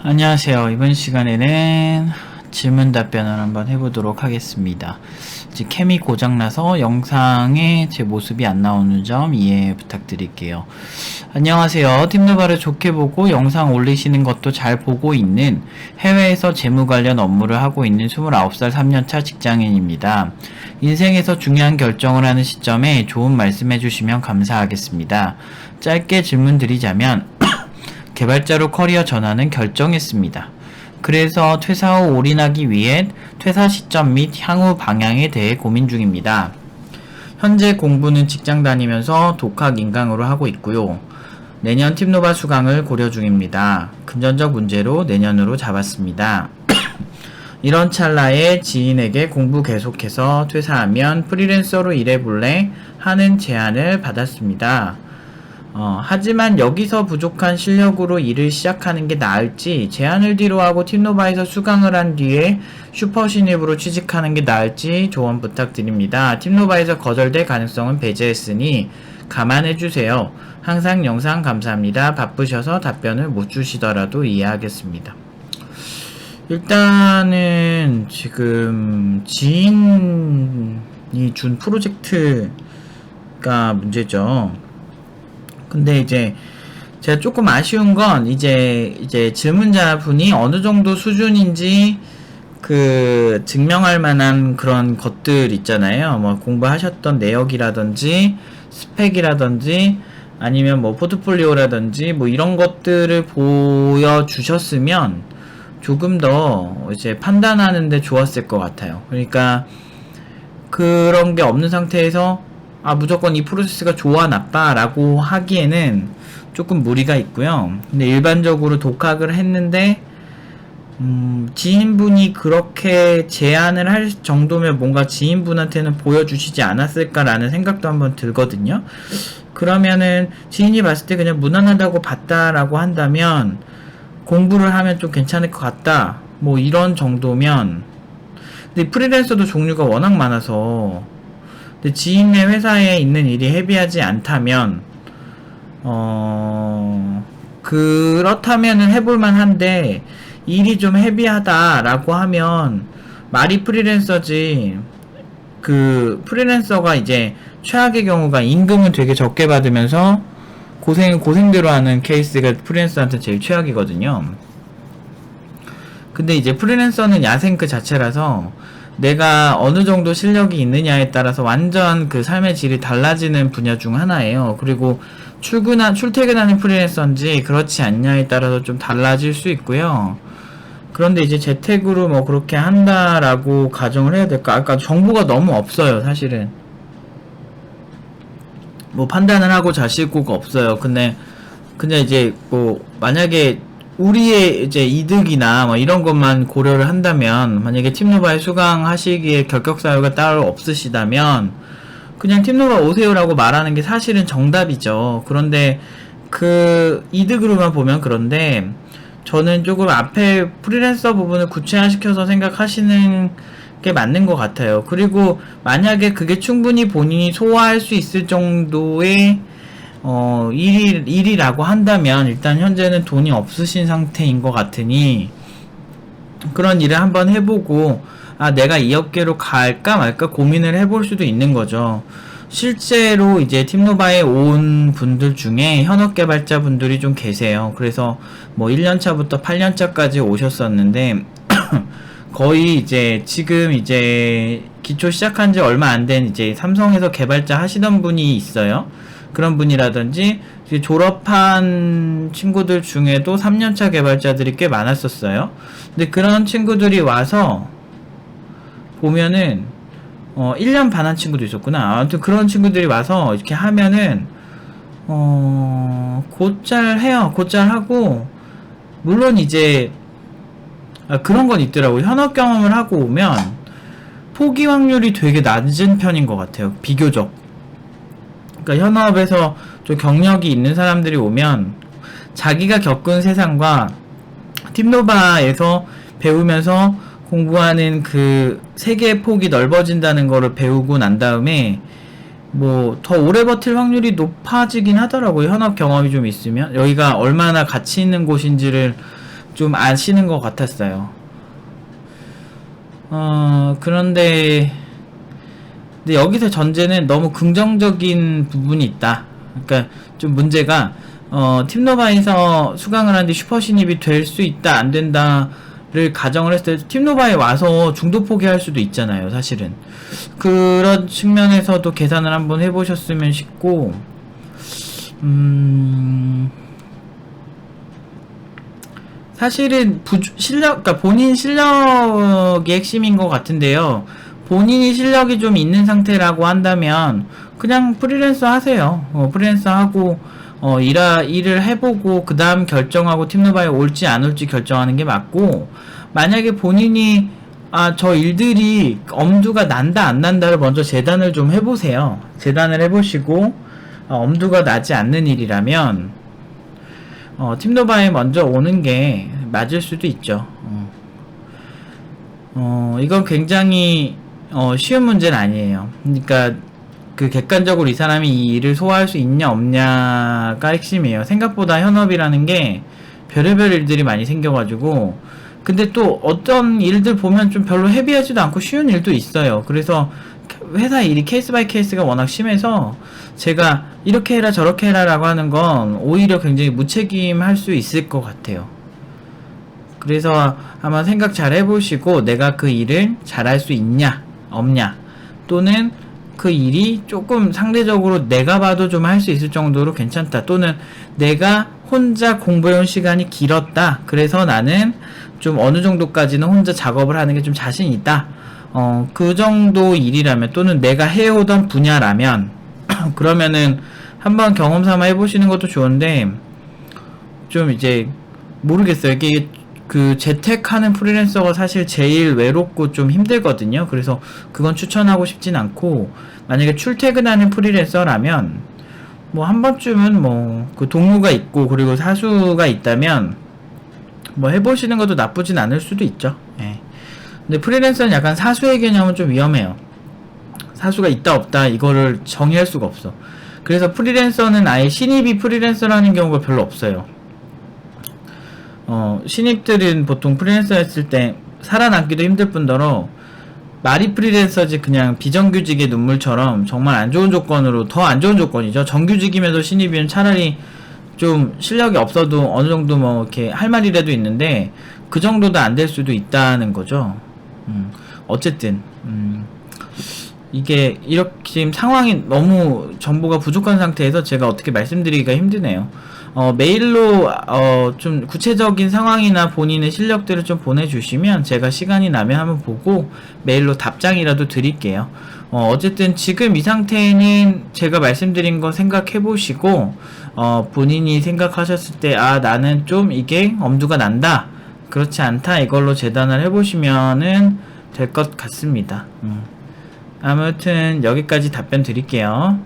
안녕하세요. 이번 시간에는 질문 답변을 한번 해보도록 하겠습니다. 이제 캠이 고장나서 영상에 제 모습이 안 나오는 점 이해 부탁드릴게요. 안녕하세요. 팀누바를 좋게 보고 영상 올리시는 것도 잘 보고 있는 해외에서 재무 관련 업무를 하고 있는 29살 3년차 직장인입니다. 인생에서 중요한 결정을 하는 시점에 좋은 말씀 해주시면 감사하겠습니다. 짧게 질문 드리자면 개발자로 커리어 전환은 결정했습니다. 그래서 퇴사 후 올인하기 위해 퇴사 시점 및 향후 방향에 대해 고민 중입니다. 현재 공부는 직장 다니면서 독학 인강으로 하고 있고요. 내년 팀노바 수강을 고려 중입니다. 금전적 문제로 내년으로 잡았습니다. 이런 찰나에 지인에게 공부 계속해서 퇴사하면 프리랜서로 일해볼래? 하는 제안을 받았습니다. 하지만 여기서 부족한 실력으로 일을 시작하는 게 나을지, 제안을 뒤로 하고 팀노바에서 수강을 한 뒤에 슈퍼신입으로 취직하는 게 나을지 조언 부탁드립니다. 팀노바에서 거절될 가능성은 배제했으니 감안해주세요. 항상 영상 감사합니다. 바쁘셔서 답변을 못 주시더라도 이해하겠습니다. 일단은 지금 지인이 준 프로젝트가 문제죠. 근데 이제 제가 조금 아쉬운 건 이제 질문자분이 어느 정도 수준인지 그 증명할 만한 그런 것들 있잖아요. 뭐 공부하셨던 내역이라든지 스펙이라든지 아니면 뭐 포트폴리오라든지 뭐 이런 것들을 보여주셨으면 조금 더 이제 판단하는데 좋았을 것 같아요. 그러니까 그런 게 없는 상태에서 무조건 이 프로세스가 좋아 나빠 라고 하기에는 조금 무리가 있고요. 근데 일반적으로 독학을 했는데 지인분이 그렇게 제안을 할 정도면 뭔가 지인분한테는 보여주시지 않았을까라는 생각도 한번 들거든요. 그러면은 지인이 봤을 때 그냥 무난하다고 봤다라고 한다면 공부를 하면 좀 괜찮을 것 같다 뭐 이런 정도면, 근데 프리랜서도 종류가 워낙 많아서 근데 지인의 회사에 있는 일이 헤비하지 않다면 그렇다면은 해볼만 한데 일이 좀 헤비하다라고 하면 말이 프리랜서지, 그 프리랜서가 이제 최악의 경우가 임금은 되게 적게 받으면서 고생대로 하는 케이스가 프리랜서한테 제일 최악이거든요. 근데 이제 프리랜서는 야생 그 자체라서 내가 어느 정도 실력이 있느냐에 따라서 완전 그 삶의 질이 달라지는 분야 중 하나예요. 그리고 출퇴근하는 프리랜서인지 그렇지 않냐에 따라서 좀 달라질 수 있고요. 그런데 이제 재택으로 뭐 그렇게 한다라고 가정을 해야 될까? 아까 정보가 너무 없어요, 사실은. 뭐 판단을 하고 자시고가 없어요. 근데 그냥 이제 뭐 만약에 우리의 이제 이득이나 뭐 이런 것만 고려를 한다면, 만약에 팀노바에 수강하시기에 결격 사유가 따로 없으시다면 그냥 팀노바 오세요라고 말하는 게 사실은 정답이죠. 그런데 그 이득으로만 보면 그런데 저는 조금 앞에 프리랜서 부분을 구체화시켜서 생각하시는 게 맞는 것 같아요. 그리고 만약에 그게 충분히 본인이 소화할 수 있을 정도의 일이라고 한다면 일단 현재는 돈이 없으신 상태인 것 같으니 그런 일을 한번 해보고 내가 이 업계로 갈까 말까 고민을 해볼 수도 있는 거죠. 실제로 이제 팀노바에 온 분들 중에 현업 개발자 분들이 좀 계세요. 그래서 뭐 1년차부터 8년차까지 오셨었는데 거의 이제 지금 이제 기초 시작한 지 얼마 안 된 이제 삼성에서 개발자 하시던 분이 있어요. 그런 분이라든지 졸업한 친구들 중에도 3년차 개발자들이 꽤 많았었어요. 근데 그런 친구들이 와서 보면은 1년 반 한 친구도 있었구나. 아무튼 그런 친구들이 와서 이렇게 하면은 곧잘 해요. 곧잘 하고, 물론 이제 그런 건 있더라고요. 현업 경험을 하고 오면 포기 확률이 되게 낮은 편인 것 같아요, 비교적. 그러니까 현업에서 좀 경력이 있는 사람들이 오면 자기가 겪은 세상과 팀노바에서 배우면서 공부하는 그 세계의 폭이 넓어진다는 거를 배우고 난 다음에 뭐 더 오래 버틸 확률이 높아지긴 하더라고요. 현업 경험이 좀 있으면 여기가 얼마나 가치 있는 곳인지를 좀 아시는 것 같았어요. 그런데 근데 여기서 전제는 너무 긍정적인 부분이 있다. 그러니까 좀 문제가 팀노바에서 수강을 하는데 슈퍼신입이 될 수 있다 안 된다를 가정을 했을 때 팀노바에 와서 중도 포기할 수도 있잖아요. 사실은 그런 측면에서도 계산을 한번 해보셨으면 싶고, 사실은 그러니까 본인 실력이 핵심인 것 같은데요. 본인이 실력이 좀 있는 상태라고 한다면 그냥 프리랜서 하세요. 프리랜서 하고 일을 해보고 그 다음 결정하고 팀노바에 올지 안 올지 결정하는 게 맞고, 만약에 본인이 저 일들이 엄두가 난다 안 난다를 먼저 재단을 좀 해보세요. 재단을 해보시고 엄두가 나지 않는 일이라면 팀노바에 먼저 오는 게 맞을 수도 있죠. 이건 굉장히 쉬운 문제는 아니에요. 그러니까 그 객관적으로 이 사람이 이 일을 소화할 수 있냐 없냐가 핵심이에요. 생각보다 현업이라는 게 별의별 일들이 많이 생겨가지고, 근데 또 어떤 일들 보면 좀 별로 헤비하지도 않고 쉬운 일도 있어요. 그래서 회사 일이 케이스 바이 케이스가 워낙 심해서 제가 이렇게 해라 저렇게 해라 라고 하는 건 오히려 굉장히 무책임할 수 있을 것 같아요. 그래서 한번 생각 잘 해보시고 내가 그 일을 잘할 수 있냐 없냐, 또는 그 일이 조금 상대적으로 내가 봐도 좀 할 수 있을 정도로 괜찮다, 또는 내가 혼자 공부해온 시간이 길었다, 그래서 나는 좀 어느 정도까지는 혼자 작업을 하는 게 좀 자신 있다, 그 정도 일이라면, 또는 내가 해오던 분야라면 그러면은 한번 경험 삼아 해보시는 것도 좋은데, 좀 이제 모르겠어요. 이게 그 재택하는 프리랜서가 사실 제일 외롭고 좀 힘들거든요. 그래서 그건 추천하고 싶진 않고, 만약에 출퇴근하는 프리랜서라면 뭐 한 번쯤은 뭐 그 동료가 있고 그리고 사수가 있다면 뭐 해보시는 것도 나쁘진 않을 수도 있죠. 예. 근데 프리랜서는 약간 사수의 개념은 좀 위험해요. 사수가 있다 없다 이거를 정의할 수가 없어. 그래서 프리랜서는 아예 신입이 프리랜서라는 경우가 별로 없어요. 신입들은 보통 프리랜서 했을 때 살아남기도 힘들 뿐더러 말이 프리랜서지 그냥 비정규직의 눈물처럼 정말 안 좋은 조건으로, 더 안 좋은 조건이죠. 정규직임에도 신입이면 차라리 좀 실력이 없어도 어느 정도 뭐 이렇게 할 말이라도 있는데 그 정도도 안 될 수도 있다는 거죠. 어쨌든 이게 이렇게 지금 상황이 너무 정보가 부족한 상태에서 제가 어떻게 말씀드리기가 힘드네요. 메일로 좀 구체적인 상황이나 본인의 실력들을 좀 보내주시면 제가 시간이 나면 한번 보고 메일로 답장이라도 드릴게요. 어쨌든 지금 이 상태는 제가 말씀드린 거 생각해 보시고 본인이 생각하셨을 때 나는 좀 이게 엄두가 난다, 그렇지 않다, 이걸로 재단을 해보시면은 될 것 같습니다. 아무튼 여기까지 답변 드릴게요.